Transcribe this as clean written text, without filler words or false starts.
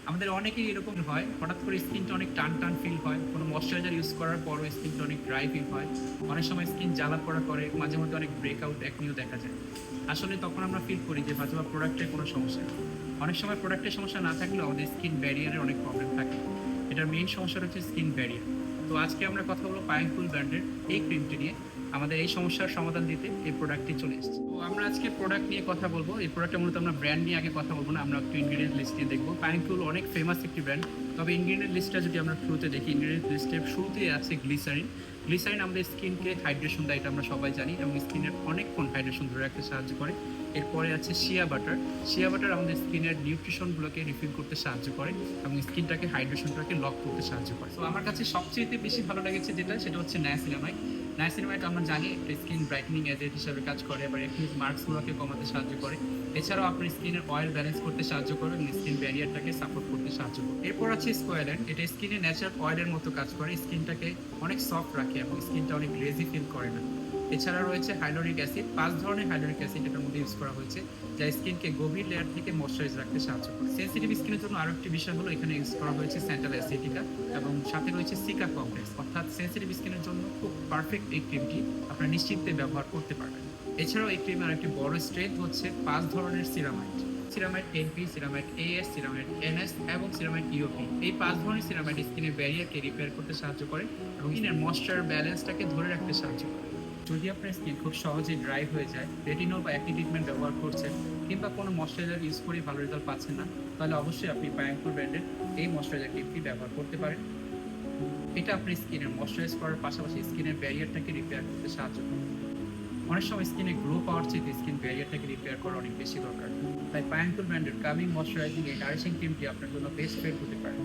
আমাদের অনেকেই এরকম হয়, হঠাৎ করে স্কিনটা অনেক টান টান ফিল হয়, কোনো ময়শ্চারাইজার ইউজ করার পরও স্কিনটা অনেক ড্রাই ফিল হয়, অনেক সময় স্কিন জ্বালা পোড়া করে, মাঝে মধ্যে অনেক ব্রেকআউট একনিও দেখা যায়। আসলে তখন আমরা ফিল করি যে হয়তো বা প্রোডাক্টের কোনো সমস্যা নেই। অনেক সময় প্রোডাক্টের সমস্যা না থাকলেও আমাদের স্কিন ব্যারিয়ারের অনেক প্রবলেম থাকে। এটার মেইন সমস্যাটা হচ্ছে স্কিন ব্যারিয়ার। তো আজকে আমরা কথা বলবো পাইনকুল ব্র্যান্ডের এই ক্রিমটি নিয়ে। আমাদের এই সমস্যার সমাধান দিতে এই প্রোডাক্টটি চলে এসেছে। তো আমরা আজকে প্রোডাক্ট নিয়ে কথা বলবো। এই প্রোডাক্টটা মূলত আমরা ব্র্যান্ড নিয়ে আগে কথা বলবো না, আমরা একটু ইনগ্রিডিয়েন্ট লিস্ট নিয়ে দেখবো। পাইনকুল অনেক ফেমাস একটি ব্র্যান্ড, তবে ইনগ্রিডিয়েন্ট লিস্টটা যদি আমরা শুরুতে দেখি, ইনগ্রিডিয়েন্ট লিস্টের শুরুতে আছে গ্লিসারিন। গ্লিসারিন আমাদের স্কিনকে হাইড্রেশন দেয়, এটা আমরা সবাই জানি, এবং স্কিনের অনেকক্ষণ হাইড্রেশন ধরে রাখতে সাহায্য করে। এরপরে আছে শিয়া বাটার। শিয়া বাটার আমাদের স্কিনের নিউট্রিশনগুলোকে রিফিল করতে সাহায্য করে এবং স্কিনটাকে হাইড্রেশনটাকে লক করতে সাহায্য করে। তো আমার কাছে সবচেয়ে বেশি ভালো লেগেছে যেটা, সেটা হচ্ছে নায়াসিনামাইড। নায়াসিনামাইড আমরা জানি একটা স্কিন ব্রাইটেনিং এজেন্ট হিসাবে কাজ করে, আবার অ্যাকনি মার্কসগুলোকে কমাতে সাহায্য করে। এছাড়াও আপনার স্কিনের অয়েল ব্যালেন্স করতে সাহায্য করে এবং স্কিন ব্যারিয়ারটাকে সাপোর্ট করতে সাহায্য করে। এরপর আছে স্কোয়ালেন্ট। এটা স্কিনে ন্যাচারাল অয়েলের মতো কাজ করে, স্কিনটাকে অনেক সফট রাখে এবং স্কিনটা অনেক গ্লেজি ফিল করে না। এছাড়া রয়েছে হাইলোরিক অ্যাসিড। 5 ধরনের হাইলোরিক অ্যাসিড এটার মধ্যে ইউজ করা হয়েছে, যা স্কিনকে গভীর লেয়ার থেকে ময়শ্চারাইজ রাখতে সাহায্য করে। সেনসিটিভ স্কিনের জন্য আরও একটি বিষয় হলো এখানে ইউজ করা হয়েছে স্যান্টাল অ্যাসিটিকা এবং সাথে রয়েছে সিকা কমপ্লেক্স। অর্থাৎ সেনসিটিভ স্কিনের জন্য খুব পারফেক্ট এই ক্রিমটি আপনারা নিশ্চিন্তে ব্যবহার করতে পারবেন। এছাড়াও এই ক্রিমের আরেকটি বড় স্ট্রেংথ হচ্ছে 5 ধরনের ceramide. Ceramide NP, ceramide AS, ceramide NS এবং সিরামাইড ইওপি। এই 5 ধরনের সিরামাইড স্কিনের ব্যারিয়ারকে রিপেয়ার করতে সাহায্য করে এবং স্কিনের ময়শ্চার ব্যালেন্সটাকে ধরে রাখতে সাহায্য করে। যদি আপনার স্কিন খুব সহজেই ড্রাই হয়ে যায়, রেটিনল বা অ্যাক্নি ট্রিটমেন্ট ব্যবহার করছেন, কিংবা কোনো ময়শ্চারাইজার ইউজ করে ভালো রেজাল্ট পাচ্ছেন না, তাহলে অবশ্যই আপনি পায়াঙ্কুর ব্র্যান্ডের এই ময়শ্চারাইজার ক্রিমটি ব্যবহার করতে পারেন। এটা আপনার স্কিনের ময়শ্চারাইজ করার পাশাপাশি স্কিনের ব্যারিয়ারটাকে রিপেয়ার করতে সাহায্য করে। অনেক সময় স্কিনে গ্লো পাওয়ার চেয়ে স্কিন ব্যারিয়ারটাকে রিপেয়ার করা অনেক বেশি দরকার। তাই পায়াঙ্কুর ব্র্যান্ডের কামিং ময়শ্চারাইজিং এই নারিশিং ক্রিমটি আপনার জন্য বেস্ট ফেট হতে পারে।